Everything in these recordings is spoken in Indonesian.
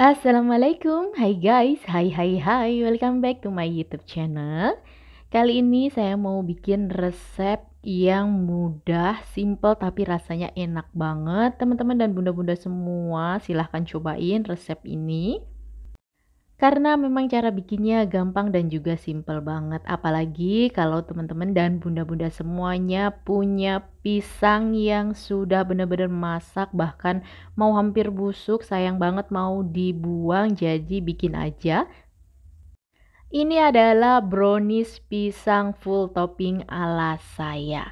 Assalamualaikum, hai guys, hai, welcome back to my YouTube channel. Kali ini saya mau bikin resep yang mudah, simple tapi rasanya enak banget. Teman-teman dan bunda-bunda semua silahkan cobain resep ini. Karena memang cara bikinnya gampang dan juga simple banget. Apalagi kalau teman-teman dan bunda-bunda semuanya punya pisang yang sudah benar-benar masak, bahkan mau hampir busuk, sayang banget mau dibuang, jadi bikin aja. Ini adalah brownies pisang full topping ala saya.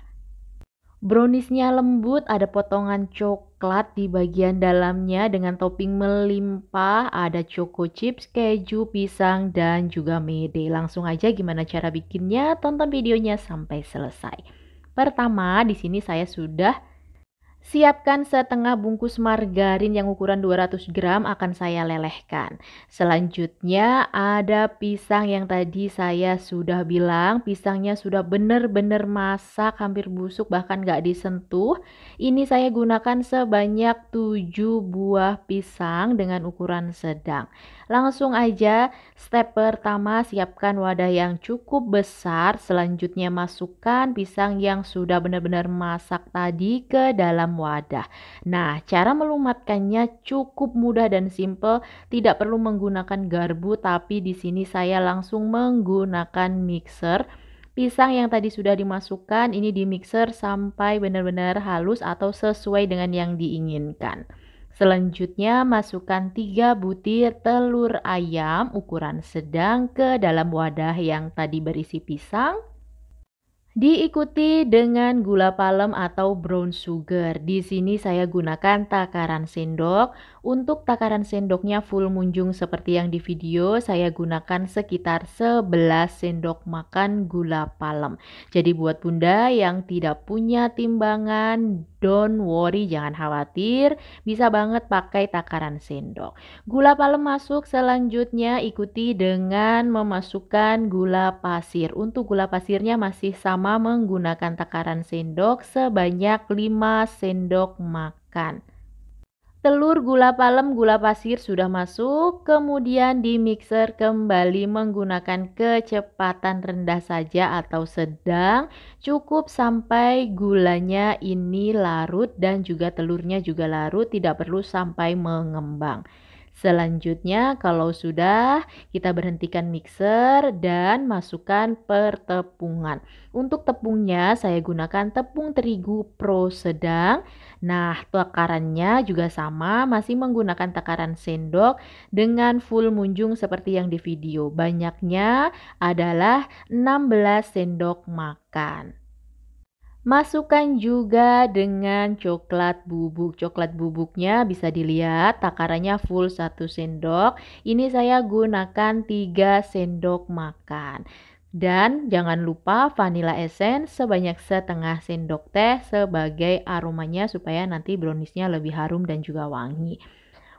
Browniesnya lembut, ada potongan coklat di bagian dalamnya dengan topping melimpah, ada choco chips, keju, pisang, dan juga mede. Langsung aja gimana cara bikinnya, tonton videonya sampai selesai. Pertama, di sini saya sudah siapkan setengah bungkus margarin yang ukuran 200 gram akan saya lelehkan. Selanjutnya ada pisang yang tadi saya sudah bilang pisangnya sudah benar-benar masak hampir busuk bahkan gak disentuh. Ini saya gunakan sebanyak 7 buah pisang dengan ukuran sedang. Langsung aja step pertama siapkan wadah yang cukup besar. Selanjutnya masukkan pisang yang sudah benar-benar masak tadi ke dalam wadah. Nah, cara melumatkannya cukup mudah dan simple, tidak perlu menggunakan garpu, tapi di sini saya langsung menggunakan mixer. Pisang yang tadi sudah dimasukkan ini di mixer sampai benar-benar halus atau sesuai dengan yang diinginkan. Selanjutnya masukkan 3 butir telur ayam ukuran sedang ke dalam wadah yang tadi berisi pisang. Diikuti dengan gula palem atau brown sugar. Di sini saya gunakan takaran sendok. Untuk takaran sendoknya full munjung seperti yang di video, saya gunakan sekitar 11 sendok makan gula palem. Jadi buat bunda yang tidak punya timbangan, don't worry, jangan khawatir, bisa banget pakai takaran sendok. Gula palem masuk, selanjutnya ikuti dengan memasukkan gula pasir. Untuk gula pasirnya masih sama menggunakan takaran sendok sebanyak 5 sendok makan. Telur, gula palem, gula pasir sudah masuk, kemudian di mixer kembali menggunakan kecepatan rendah saja atau sedang, cukup sampai gulanya ini larut dan juga telurnya juga larut, tidak perlu sampai mengembang. Selanjutnya kalau sudah, kita berhentikan mixer dan masukkan pertepungan. Untuk tepungnya saya gunakan tepung terigu pro sedang. Nah, takarannya juga sama, masih menggunakan takaran sendok dengan full munjung seperti yang di video. Banyaknya adalah 16 sendok makan. Masukkan juga dengan coklat bubuk. Coklat bubuknya bisa dilihat takarannya full 1 sendok. Ini saya gunakan 3 sendok makan. Dan jangan lupa vanilla essence sebanyak setengah sendok teh sebagai aromanya supaya nanti browniesnya lebih harum dan juga wangi.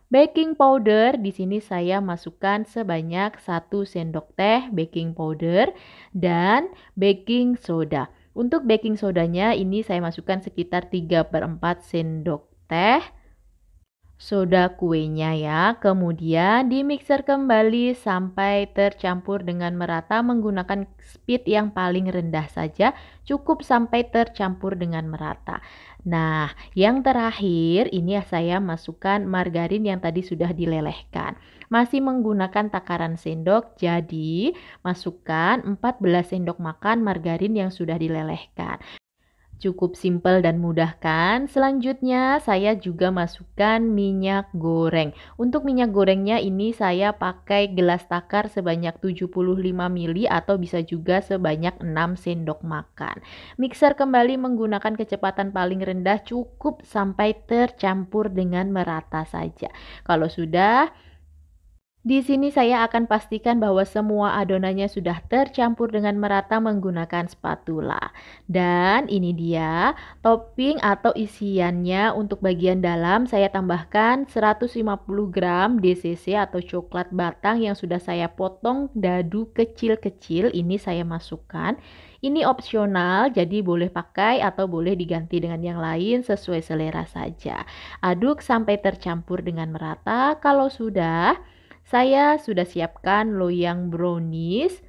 Baking powder di sini saya masukkan sebanyak 1 sendok teh baking powder dan baking soda. Untuk baking sodanya ini saya masukkan sekitar 3/4 sendok teh soda kuenya ya. Kemudian di mixer kembali sampai tercampur dengan merata menggunakan speed yang paling rendah saja, cukup sampai tercampur dengan merata. Nah, yang terakhir ini saya masukkan margarin yang tadi sudah dilelehkan. Masih menggunakan takaran sendok, jadi masukkan 14 sendok makan margarin yang sudah dilelehkan. Cukup simpel dan mudah kan? Selanjutnya saya juga masukkan minyak goreng. Untuk minyak gorengnya ini saya pakai gelas takar sebanyak 75 ml atau bisa juga sebanyak 6 sendok makan. Mixer kembali menggunakan kecepatan paling rendah cukup sampai tercampur dengan merata saja. Kalau sudah, di sini saya akan pastikan bahwa semua adonannya sudah tercampur dengan merata menggunakan spatula. Dan ini dia topping atau isiannya. Untuk bagian dalam saya tambahkan 150 gram DCC atau coklat batang yang sudah saya potong dadu kecil-kecil. Ini saya masukkan. Ini opsional, jadi boleh pakai atau boleh diganti dengan yang lain sesuai selera saja. Aduk sampai tercampur dengan merata. Kalau sudah, saya sudah siapkan loyang brownies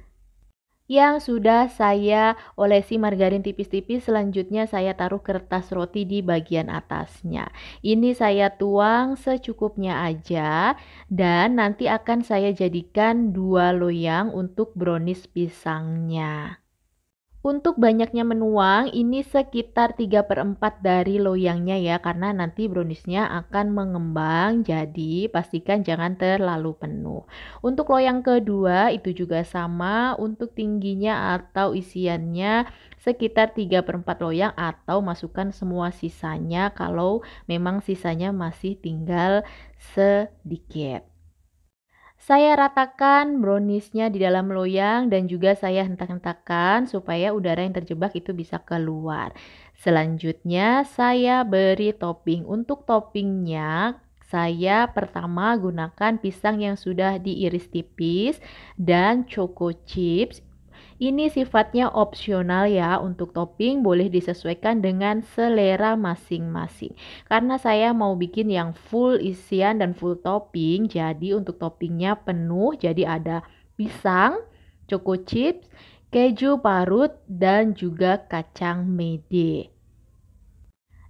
yang sudah saya olesi margarin tipis-tipis. Selanjutnya saya taruh kertas roti di bagian atasnya. Ini saya tuang secukupnya aja dan nanti akan saya jadikan 2 loyang untuk brownies pisangnya. Untuk banyaknya menuang, ini sekitar 3/4 dari loyangnya ya, karena nanti browniesnya akan mengembang, jadi pastikan jangan terlalu penuh. Untuk loyang kedua, itu juga sama, untuk tingginya atau isiannya sekitar 3/4 loyang atau masukkan semua sisanya kalau memang sisanya masih tinggal sedikit. Saya ratakan browniesnya di dalam loyang dan juga saya hentak-hentakan supaya udara yang terjebak itu bisa keluar. Selanjutnya saya beri topping. Untuk toppingnya saya pertama gunakan pisang yang sudah diiris tipis dan choco chips. Ini sifatnya opsional ya, untuk topping boleh disesuaikan dengan selera masing-masing. Karena saya mau bikin yang full isian dan full topping, jadi untuk toppingnya penuh, jadi ada pisang, choco chips, keju parut, dan juga kacang mede.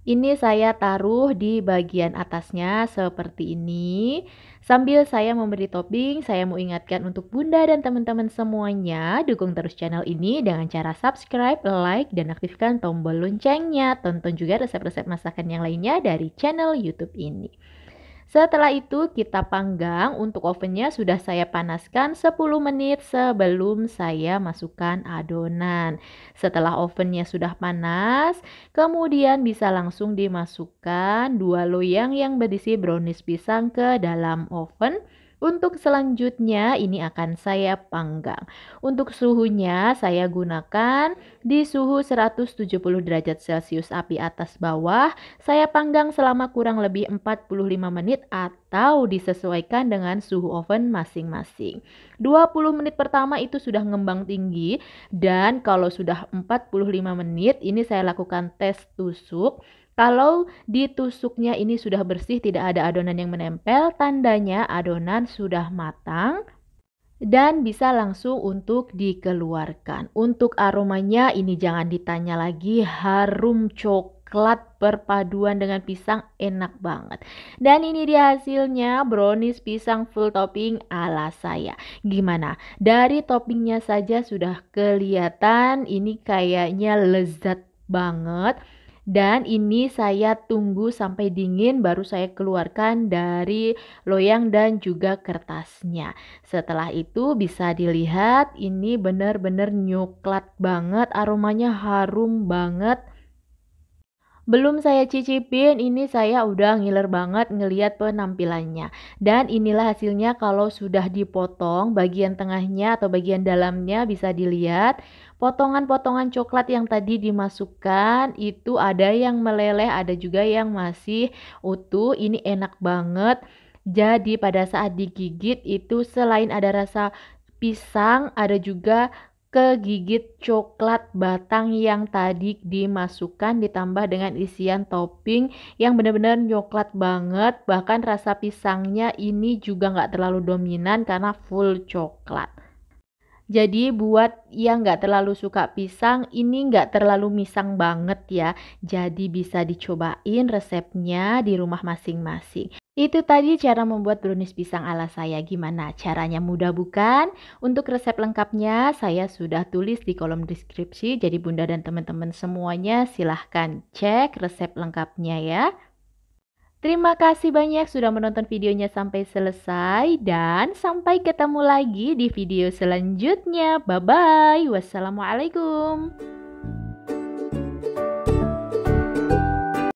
Ini saya taruh di bagian atasnya seperti ini. Sambil saya memberi topping, saya mau ingatkan untuk Bunda dan teman-teman semuanya, dukung terus channel ini dengan cara subscribe, like, dan aktifkan tombol loncengnya. Tonton juga resep-resep masakan yang lainnya dari channel YouTube ini. Setelah itu kita panggang. Untuk ovennya sudah saya panaskan 10 menit sebelum saya masukkan adonan. Setelah ovennya sudah panas, kemudian bisa langsung dimasukkan 2 loyang yang berisi brownies pisang ke dalam oven. Untuk selanjutnya ini akan saya panggang. Untuk suhunya saya gunakan di suhu 170 derajat Celcius api atas bawah. Saya panggang selama kurang lebih 45 menit atau disesuaikan dengan suhu oven masing-masing. 20 menit pertama itu sudah ngembang tinggi dan kalau sudah 45 menit ini saya lakukan tes tusuk. Kalau ditusuknya ini sudah bersih, tidak ada adonan yang menempel, tandanya adonan sudah matang dan bisa langsung untuk dikeluarkan. Untuk aromanya ini jangan ditanya lagi, harum coklat perpaduan dengan pisang enak banget. Dan ini dia hasilnya, brownies pisang full topping ala saya. Gimana? Dari toppingnya saja sudah kelihatan ini kayaknya lezat banget. Dan ini saya tunggu sampai dingin baru saya keluarkan dari loyang dan juga kertasnya. Setelah itu bisa dilihat ini benar-benar nyoklat banget, aromanya harum banget. Belum saya cicipin, ini saya udah ngiler banget ngeliat penampilannya. Dan inilah hasilnya kalau sudah dipotong, bagian tengahnya atau bagian dalamnya bisa dilihat. Potongan-potongan coklat yang tadi dimasukkan itu ada yang meleleh, ada juga yang masih utuh. Ini enak banget. Jadi pada saat digigit itu selain ada rasa pisang, ada juga kegigit coklat batang yang tadi dimasukkan ditambah dengan isian topping yang benar-benar coklat banget, bahkan rasa pisangnya ini juga nggak terlalu dominan karena full coklat. Jadi buat yang nggak terlalu suka pisang, ini nggak terlalu misang banget ya. Jadi bisa dicobain resepnya di rumah masing-masing. Itu tadi cara membuat brownies pisang ala saya. Gimana caranya, mudah bukan? Untuk resep lengkapnya saya sudah tulis di kolom deskripsi. Jadi Bunda dan teman-teman semuanya silahkan cek resep lengkapnya ya. Terima kasih banyak sudah menonton videonya sampai selesai dan sampai ketemu lagi di video selanjutnya. Bye bye. Wassalamualaikum.